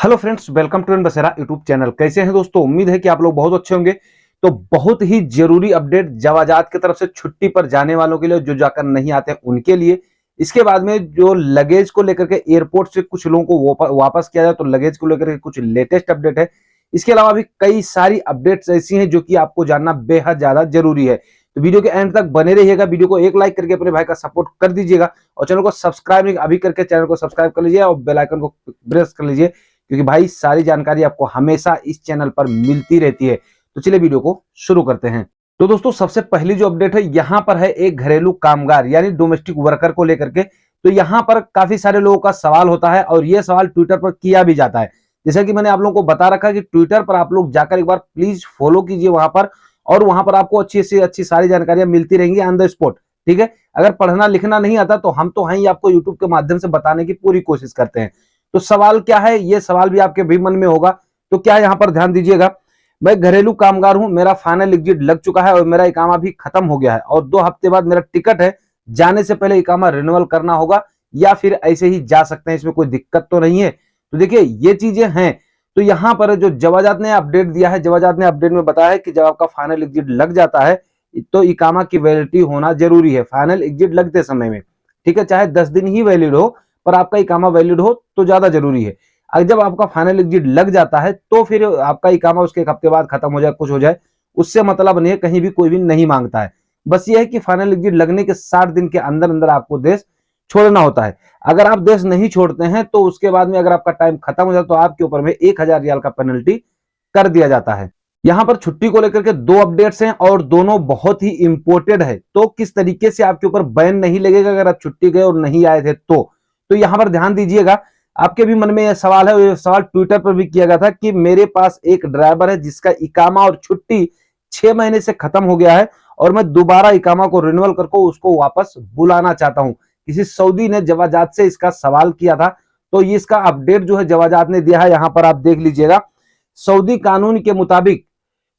Hello friends, welcome to बसेरा YouTube channel. कैसे हैं दोस्तों? उम्मीद है कि आप लोग बहुत अच्छे होंगे। तो बहुत ही जरूरी अपडेट जवाजात की तरफ से छुट्टी पर जाने वालों के लिए, जो जाकर नहीं आते हैं उनके लिए। इसके बाद में जो लगेज को लेकर के एयरपोर्ट से कुछ लोगों को वापस किया जाए, तो लगेज को लेकर के कुछ लेटेस्ट अपडेट है। इसके अलावा भी कई सारी अपडेट्स ऐसी हैं जो कि आपको जानना बेहद ज्यादा जरूरी है। तो वीडियो के एंड तक बने रहिएगा। वीडियो को एक लाइक करके अपने भाई का सपोर्ट कर दीजिएगा और चैनल को सब्सक्राइब अभी करके चैनल को सब्सक्राइब कर लीजिए और बेल आइकन को प्रेस कर लीजिए, क्योंकि भाई सारी जानकारी आपको हमेशा इस चैनल पर मिलती रहती है। तो चलिए वीडियो को शुरू करते हैं। तो दोस्तों, सबसे पहली जो अपडेट है यहां पर है एक घरेलू कामगार यानी डोमेस्टिक वर्कर को लेकर के। तो यहां पर काफी सारे लोगों का सवाल होता है और यह सवाल ट्विटर पर किया भी जाता है। जैसा कि मैंने आप लोगों को बता रखा है कि ट्विटर पर आप लोग जाकर एक बार प्लीज फॉलो कीजिए वहां पर, और वहां पर आपको अच्छी से अच्छी सारी जानकारियां मिलती रहेंगी ऑन द स्पॉट। ठीक है, अगर पढ़ना लिखना नहीं आता तो हम तो हैं ही, आपको यूट्यूब के माध्यम से बताने की पूरी कोशिश करते हैं। तो सवाल क्या है, ये सवाल भी आपके भी मन में होगा। तो क्या यहाँ पर ध्यान दीजिएगा। मैं घरेलू कामगार हूं, मेरा फाइनल एग्जिट लग चुका है और मेरा इकामा भी खत्म हो गया है और 2 हफ्ते बाद मेरा टिकट है। जाने से पहले इकामा रिन्यूअल करना होगा या फिर ऐसे ही जा सकते हैं, इसमें कोई दिक्कत तो नहीं है। तो देखिए ये चीजें हैं। तो यहाँ पर जो जवाजात ने अपडेट दिया है, जवाजात ने अपडेट में बताया है कि जब आपका फाइनल एग्जिट लग जाता है तो इकामा की वैलिडिटी होना जरूरी है फाइनल एग्जिट लगते समय में। ठीक है, चाहे 10 दिन ही वैलिड हो पर आपका इकामा वैलिड हो तो ज्यादा जरूरी है। अगर जब आपका फाइनल एग्जिट लग जाता है तो फिर आपका इकामा उसके एक हफ्ते बाद खत्म हो जाए, कुछ हो जाए, उससे मतलब नहीं है, कहीं भी कोई भी नहीं मांगता है। बस ये है कि फाइनल एग्जिट लगने के 60 दिन के अंदर अंदर आपको देश छोड़ना होता है। अगर आप देश नहीं छोड़ते हैं तो उसके बाद में अगर आपका टाइम खत्म हो जाए तो आपके ऊपर में 1000 रियाल का पेनल्टी कर दिया जाता है। यहां पर छुट्टी को लेकर के 2 अपडेट्स हैं और दोनों बहुत ही इंपोर्टेंट है। तो किस तरीके से आपके ऊपर बैन नहीं लगेगा अगर आप छुट्टी गए और नहीं आए थे तो यहां पर ध्यान दीजिएगा। आपके भी मन में यह सवाल है और यह सवाल ट्विटर पर भी किया गया था कि मेरे पास एक ड्राइवर है जिसका इकामा और छुट्टी 6 महीने से खत्म हो गया है और मैं दोबारा इकामा को रिन्यूअल करके उसको वापस बुलाना चाहता हूं। किसी सऊदी ने जवाजात से इसका सवाल किया था। तो ये इसका अपडेट जो है जवाजात ने दिया है, यहां पर आप देख लीजिएगा। सऊदी कानून के मुताबिक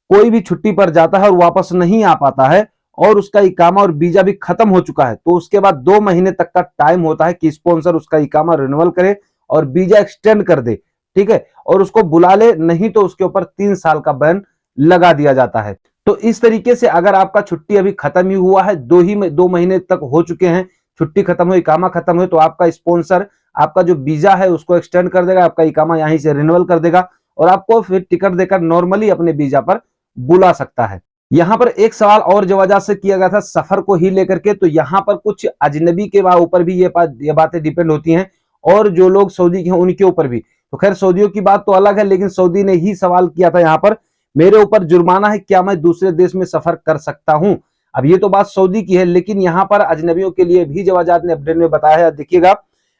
कोई भी छुट्टी पर जाता है और वापस नहीं आ पाता है और उसका इकामा और वीजा भी खत्म हो चुका है, तो उसके बाद 2 महीने तक का टाइम होता है कि स्पॉन्सर उसका इकामा रिन्यूअल करे और वीजा एक्सटेंड कर दे। ठीक है, और उसको बुला ले, नहीं तो उसके ऊपर 3 साल का बैन लगा दिया जाता है। तो इस तरीके से अगर आपका छुट्टी अभी खत्म ही हुआ है, 2 महीने तक हो चुके हैं, छुट्टी खत्म हुई, इकामा खत्म हुई, तो आपका स्पॉन्सर आपका जो वीजा है उसको एक्सटेंड कर देगा, आपका इकामा यहीं से रिन्यूअल कर देगा और आपको फिर टिकट देकर नॉर्मली अपने वीजा पर बुला सकता है। यहां पर एक सवाल और जवाजात से किया गया था सफर को ही लेकर के। तो यहां पर कुछ अजनबी के ऊपर भी ये बातें डिपेंड होती हैं और जो लोग सऊदी के हैं उनके ऊपर भी। तो खैर सऊदियों की बात तो अलग है, लेकिन सऊदी ने ही सवाल किया था यहां पर, मेरे ऊपर जुर्माना है, क्या मैं दूसरे देश में सफर कर सकता हूं? अब ये तो बात सऊदी की है, लेकिन यहां पर अजनबियों के लिए भी जवाजात ने अपडेट में बताया है। देखिएगा,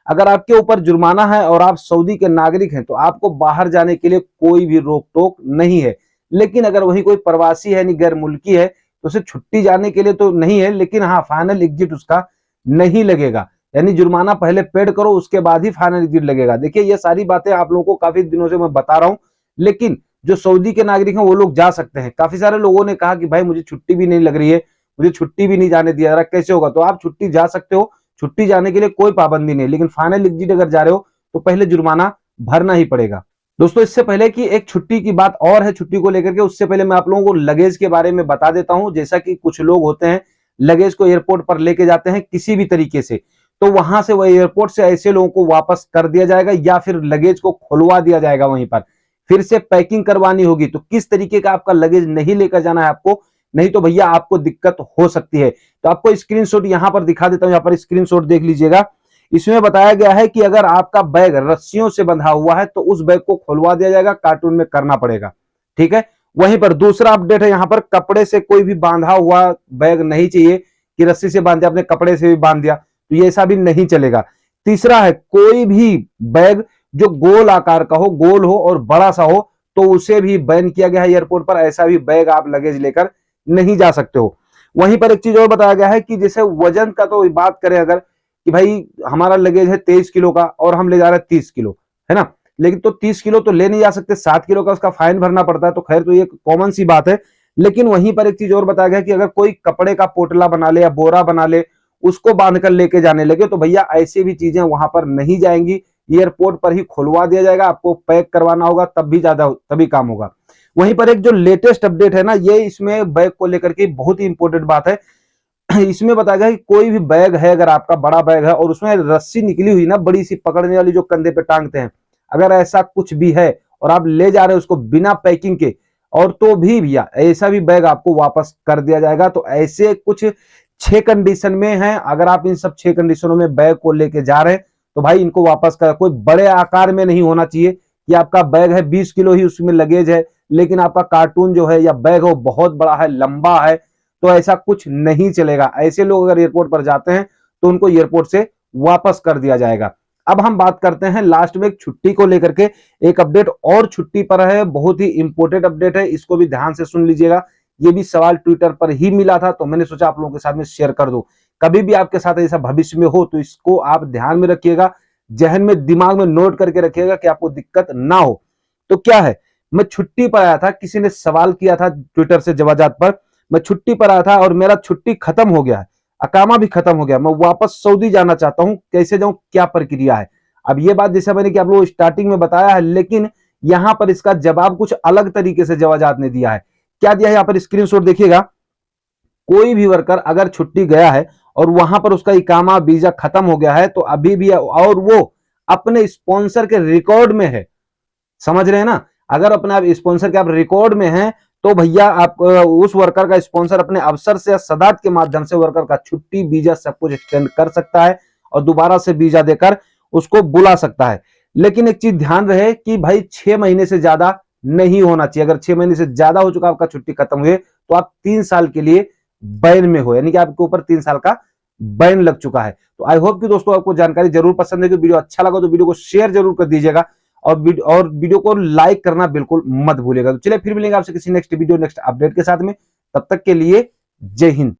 अगर आपके ऊपर जुर्माना है और आप सऊदी के नागरिक हैं तो आपको बाहर जाने के लिए कोई भी रोक टोक नहीं है। लेकिन अगर वही कोई प्रवासी है यानी गैर मुल्की है तो उसे छुट्टी जाने के लिए तो नहीं है, लेकिन हाँ फाइनल एग्जिट उसका नहीं लगेगा। यानी जुर्माना पहले पेड करो, उसके बाद ही फाइनल एग्जिट लगेगा। देखिए ये सारी बातें आप लोगों को काफी दिनों से मैं बता रहा हूं, लेकिन जो सऊदी के नागरिक हैं वो लोग जा सकते हैं। काफी सारे लोगों ने कहा कि भाई मुझे छुट्टी भी नहीं लग रही है, मुझे छुट्टी भी नहीं जाने दिया जा रहा, कैसे होगा? तो आप छुट्टी जा सकते हो, छुट्टी जाने के लिए कोई पाबंदी नहीं, लेकिन फाइनल एग्जिट अगर जा रहे हो तो पहले जुर्माना भरना ही पड़ेगा। दोस्तों इससे पहले कि एक छुट्टी की बात और है छुट्टी को लेकर के, उससे पहले मैं आप लोगों को लगेज के बारे में बता देता हूं। जैसा कि कुछ लोग होते हैं लगेज को एयरपोर्ट पर लेके जाते हैं किसी भी तरीके से, तो वहां से वह एयरपोर्ट से ऐसे लोगों को वापस कर दिया जाएगा या फिर लगेज को खुलवा दिया जाएगा, वहीं पर फिर से पैकिंग करवानी होगी। तो किस तरीके का आपका लगेज नहीं लेकर जाना है आपको, नहीं तो भैया आपको दिक्कत हो सकती है। तो आपको स्क्रीनशॉट यहां पर दिखा देता हूं, यहां पर स्क्रीनशॉट देख लीजिएगा। इसमें बताया गया है कि अगर आपका बैग रस्सियों से बंधा हुआ है तो उस बैग को खुलवा दिया जाएगा, कार्टून में करना पड़ेगा। ठीक है, वहीं पर दूसरा अपडेट है, यहां पर कपड़े से कोई भी बांधा हुआ बैग नहीं चाहिए कि रस्सी से बांध दिया, अपने कपड़े से भी बांध दिया, तो ये ऐसा भी नहीं चलेगा। तीसरा है, कोई भी बैग जो गोल आकार का हो, गोल हो और बड़ा सा हो, तो उसे भी बैन किया गया है एयरपोर्ट पर। ऐसा भी बैग आप लगेज लेकर नहीं जा सकते हो। वहीं पर एक चीज और बताया गया है कि जैसे वजन का तो बात करें अगर, कि भाई हमारा लगेज है 23 किलो का और हम ले जा रहे हैं 30 किलो, है ना, लेकिन तो 30 किलो तो ले नहीं जा सकते, 7 किलो का उसका फाइन भरना पड़ता है। तो खैर तो ये कॉमन सी बात है। लेकिन वहीं पर एक चीज और बताया गया कि अगर कोई कपड़े का पोटला बना ले या बोरा बना ले, उसको बांध कर लेके जाने लगे, तो भैया ऐसी भी चीजें वहां पर नहीं जाएंगी। एयरपोर्ट पर ही खुलवा दिया जाएगा, आपको पैक करवाना होगा तभी काम होगा। वहीं पर एक जो लेटेस्ट अपडेट है ना, ये इसमें बैग को लेकर के बहुत ही इंपॉर्टेंट बात है। इसमें बताया गया कि कोई भी बैग है, अगर आपका बड़ा बैग है और उसमें रस्सी निकली हुई ना, बड़ी सी पकड़ने वाली जो कंधे पे टांगते हैं, अगर ऐसा कुछ भी है और आप ले जा रहे हो उसको बिना पैकिंग के, और तो भी भैया ऐसा भी बैग आपको वापस कर दिया जाएगा। तो ऐसे कुछ 6 कंडीशन में है, अगर आप इन सब 6 कंडीशनों में बैग को लेके जा रहे हैं तो भाई इनको वापस कर। कोई बड़े आकार में नहीं होना चाहिए कि आपका बैग है 20 किलो ही उसमें लगेज है, लेकिन आपका कार्टून जो है या बैग है वो बहुत बड़ा है, लंबा है, तो ऐसा कुछ नहीं चलेगा। ऐसे लोग अगर एयरपोर्ट पर जाते हैं तो उनको एयरपोर्ट से वापस कर दिया जाएगा। अब हम बात करते हैं लास्ट में एक छुट्टी को लेकर के, एक अपडेट और छुट्टी पर है, बहुत ही इंपॉर्टेंट अपडेट है, इसको भी ध्यान से सुन लीजिएगा। ये भी सवाल ट्विटर पर ही मिला था, तो मैंने सोचा आप लोगों के साथ में शेयर कर दूं। कभी भी आपके साथ ऐसा भविष्य में हो तो इसको आप ध्यान में रखिएगा, जहन में दिमाग में नोट करके रखिएगा कि आपको दिक्कत ना हो। तो क्या है, मैं छुट्टी पर आया था, किसी ने सवाल किया था ट्विटर से जवाजात पर, मैं छुट्टी पर आया था और मेरा छुट्टी खत्म हो गया है, अकामा भी खत्म हो गया, मैं वापस सऊदी जाना चाहता हूं, कैसे जाऊं, क्या प्रक्रिया है। अब ये बात जैसे मैंने कि आप लोगों को स्टार्टिंग में बताया है, लेकिन यहां पर इसका जवाब कुछ अलग तरीके से जवाजात ने दिया है। क्या दिया है, यहां पर स्क्रीनशॉट देखिएगा। कोई भी वर्कर अगर छुट्टी गया है और वहां पर उसका इकामा वीजा खत्म हो गया है तो अभी भी, और वो अपने स्पॉन्सर के रिकॉर्ड में है, समझ रहे हैं ना, अगर अपने स्पॉन्सर के आप रिकॉर्ड में हैं तो भैया आप उस वर्कर का स्पॉन्सर अपने अफसर से या सदात के माध्यम से वर्कर का छुट्टी वीजा सब कुछ एक्सटेंड कर सकता है और दोबारा से वीजा देकर उसको बुला सकता है। लेकिन एक चीज ध्यान रहे कि भाई 6 महीने से ज्यादा नहीं होना चाहिए। अगर 6 महीने से ज्यादा हो चुका आपका छुट्टी खत्म हुए तो आप 3 साल के लिए बैन में हो, यानी कि आपके ऊपर 3 साल का बैन लग चुका है। तो आई होप कि दोस्तों आपको जानकारी जरूर पसंद है, कि वीडियो अच्छा लगा तो वीडियो को शेयर जरूर कर दीजिएगा और वीडियो को लाइक करना बिल्कुल मत भूलिएगा। तो चलिए फिर मिलेंगे आपसे किसी नेक्स्ट वीडियो नेक्स्ट अपडेट के साथ में, तब तक के लिए जय हिंद।